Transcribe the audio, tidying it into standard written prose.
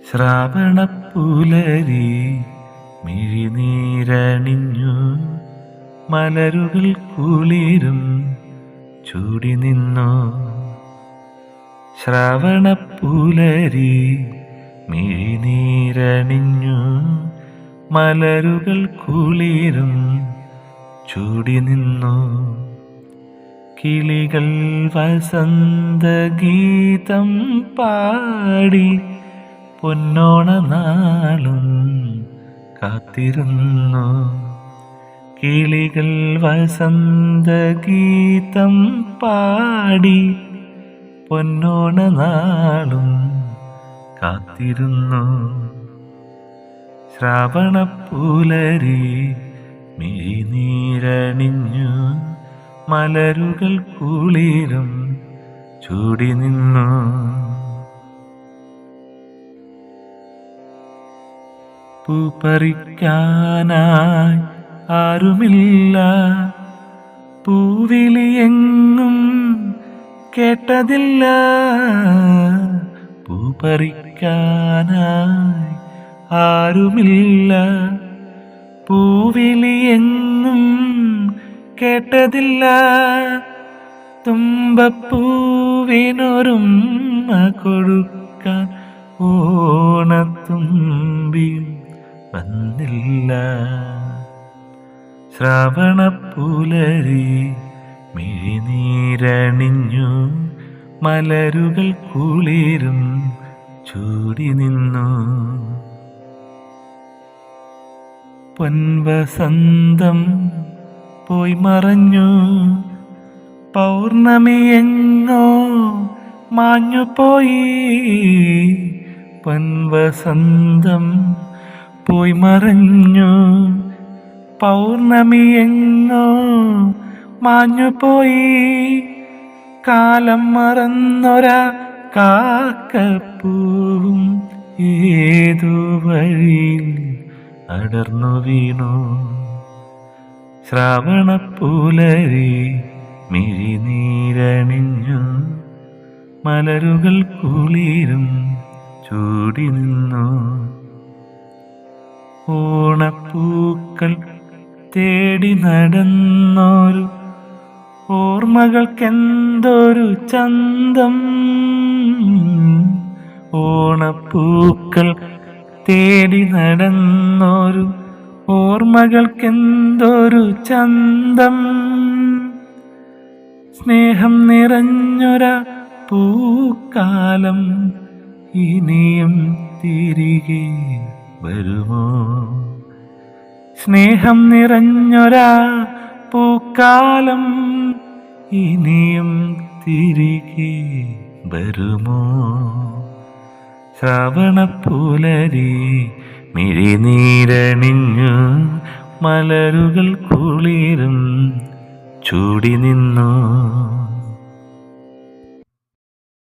ശ്രാവണപ്പുലരി മിഴിനീരണിഞ്ഞു, മലരുകൾ കുളിരും ചൂടി നിന്നു. ശ്രാവണപ്പുലരി മിഴിനീരണിഞ്ഞു, മലരുകൾ കുളിരും ചൂടി നിന്നു. കിളികൾ വസന്തഗീതം പാടി പൊന്നോണനാളും കാത്തിരുന്നു. കിളികൾ വസന്തഗീതം പാടി പൊന്നോണനാളും കാത്തിരുന്നു. ശ്രാവണപ്പുലരി മിഴിനീരണിഞ്ഞു, മലരുകൾ കുളിരും ചൂടി നിന്നു. പൂ പറിക്കാനായി ആരുമില്ല, പൂവിളിയെങ്ങും കേട്ടതില്ല. പൂ പറിക്കാനായി ആരുമില്ല, പൂവിളിയെങ്ങും കേട്ടതില്ല. തുമ്പപ്പൂവിനൊരുമ്മ കൊടുക്കാൻ ഓണത്തുമ്പിയും വന്നില്ല. ശ്രാവണപ്പുലരി മിഴിനീരണിഞ്ഞു, മലരുകൾ കുളിരും ചൂടി നിന്നു. പൊൻവസന്തം പോയി മറഞ്ഞു, പൗർണമിയെങ്ങോ മാഞ്ഞുപോയി. പൊൻവസന്തം പോയി മറഞ്ഞു, പൗർണമിയെങ്ങോ മാഞ്ഞുപോയി. കാലം മറന്നൊരാ കാക്കപ്പൂവും ഏതു വഴിയിൽ അടർന്നു വീണു. ശ്രാവണപ്പുലരി മിഴിനീരണിഞ്ഞു, മലരുകൾ കുളിരും ചൂടി നിന്നു. ഓണപ്പൂക്കൾ തേടി നടന്നോരു ഓർമ്മകൾക്കെന്തൊരു ചന്തം. ഓണപ്പൂക്കൾ തേടി നടന്നോരു ഓർമ്മകൾക്കെന്തൊരു ചന്തം. സ്നേഹം നിറഞ്ഞൊരാ പൂക്കാലം ഇനിയും തിരികെ വരുമോ? സ്നേഹം നിറഞ്ഞൊരാ പൂക്കാലം ഇനിയും തിരികെ വരുമോ? ശ്രാവണപ്പുലരി മിഴിനീരണിഞ്ഞു, മലരുകൾ കുളിരും ചൂടി നിന്നു.